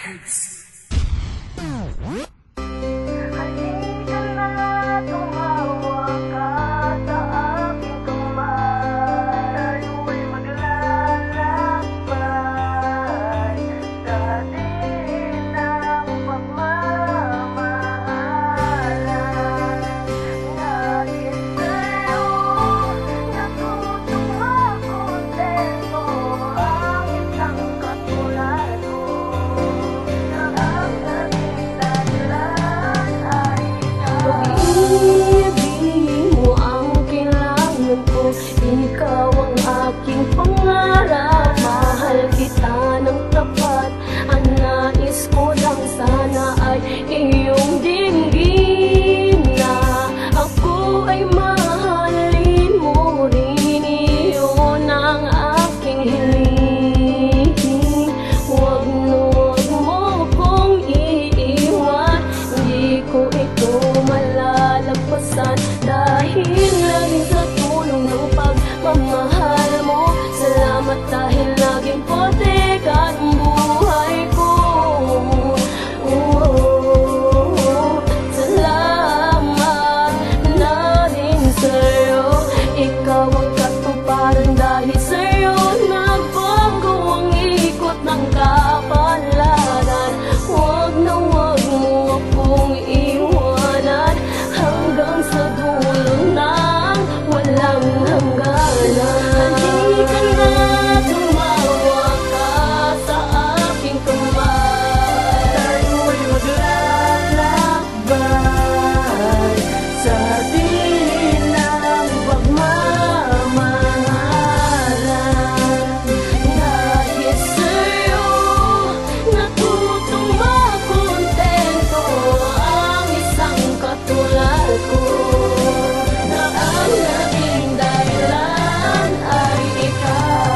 Records. Ikaw ang aking pangarap, mahal kita ng tapat. Ang nais ko lang sana ay iyong dinggin na ako ay mahalin mo rin. Iyon ang aking hiling. Huwag mo kong iiwan, hindi ko ito malalagpasan. Dahil laging sa tulong ng pagmamahal mo, salamat dahil laging protektahan ang buhay ko. Salamat na rin sa'yo, ikaw ang katuparan. Dahil sa'yo nagbago ang ikot ng kapalaran. Huwag mo akong iwanan hanggang sa dulo ng walang hangganan. Halika na, tumawa ka sa aking kamay. Tayo'y maglalakbay sa dilim ng pagmamahalan. Dahil sa'yo natutong makontento ang isang katulad ko, na ang naging dahilan ay ikaw.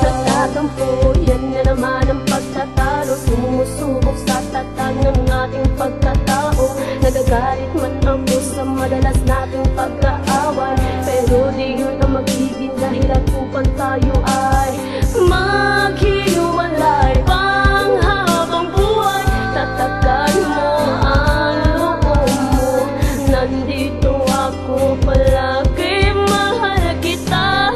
Nagtatampo, yan na naman ang pagtatalo. Sumusubok sa tatag ng ating pagkatao. Nagagalit man ako sa madalas nating pag-aaway, pero di yun ang magiging dahilan upang tayo ay maghiwalay pang habang buhay. Tatagan mo ang loob mo, nandito ako palagi, mahal kita.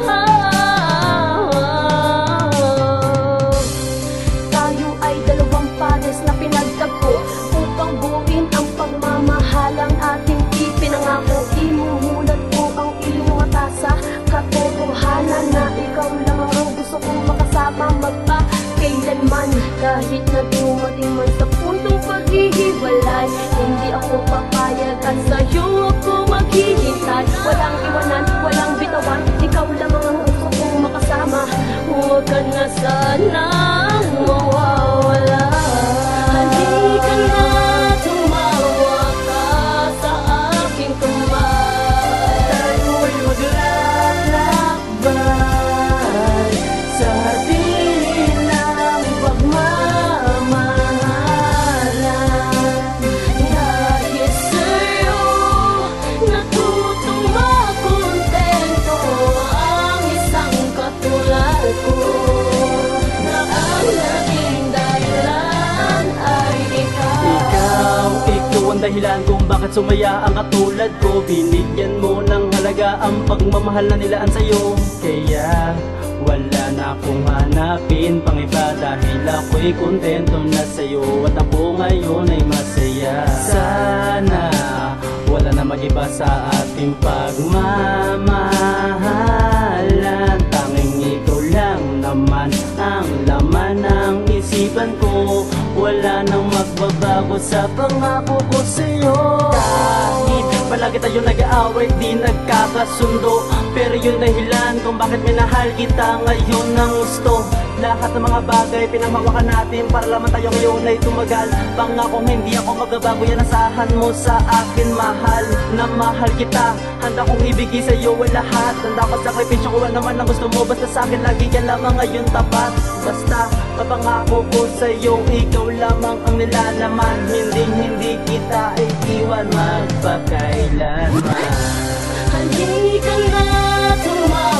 Tayo ay dalawang pares na pinagtagpo upang buuin ang pagmamahalang ating ipinangako. Imuhulat ko ang iyong mata sa katotohanan na ikaw lang ang gusto kong makasama magpakailanman. Kahit na dumating man sa puntong paghihiwalay, hindi ako papayag at sa'yo ako maghihintay. Walang iwanan, walang bitawan, ikaw lang ang gusto kong makasama. Huwag ka na sanang mawawala. Halika na, tumawa ka sa aking kamay. Tayo'y maglalakbay sa dilim ng pagmamahalan. Dahil sa'yo natutong makontento ang isang katulad ko, na ang naging dahilan ay ikaw. Ikaw ang dahilan kung bakit sumaya ang katulad ko. Binigyan mo ng halaga ang pagmamahal na nilaan sa'yo. Kaya wala na akong hanapin pang iba, dahil ako'y kontento na sa'yo at ako ngayon ay masaya. Sana wala na mag-iba sa ating pagmamahalan. Tanging ikaw lang naman ang laman ng isipan ko. Wala nang magbabago sa pangako ko sa'yo. Kahit palagi tayo nag-aaway, di nagkakasundo, pero yun dahilan kung bakit minahal kita ngayon ng gusto. Lahat ng mga bagay pinamawakan natin para lamang tayo ngayon ay tumagal. Pangakong hindi ako magbabago, yan asahan mo sa akin, mahal na mahal kita. Handa kong ibigay sa'yo ang lahat, handa ko sakripisyo ko naman ang gusto mo. Basta sa'kin lagi yan lamang ngayon tapat. Basta mapangako ko sa'yo, ikaw lamang ang nilalaman. Hindi kita iiwan magpakailanman. Halika na, tumawa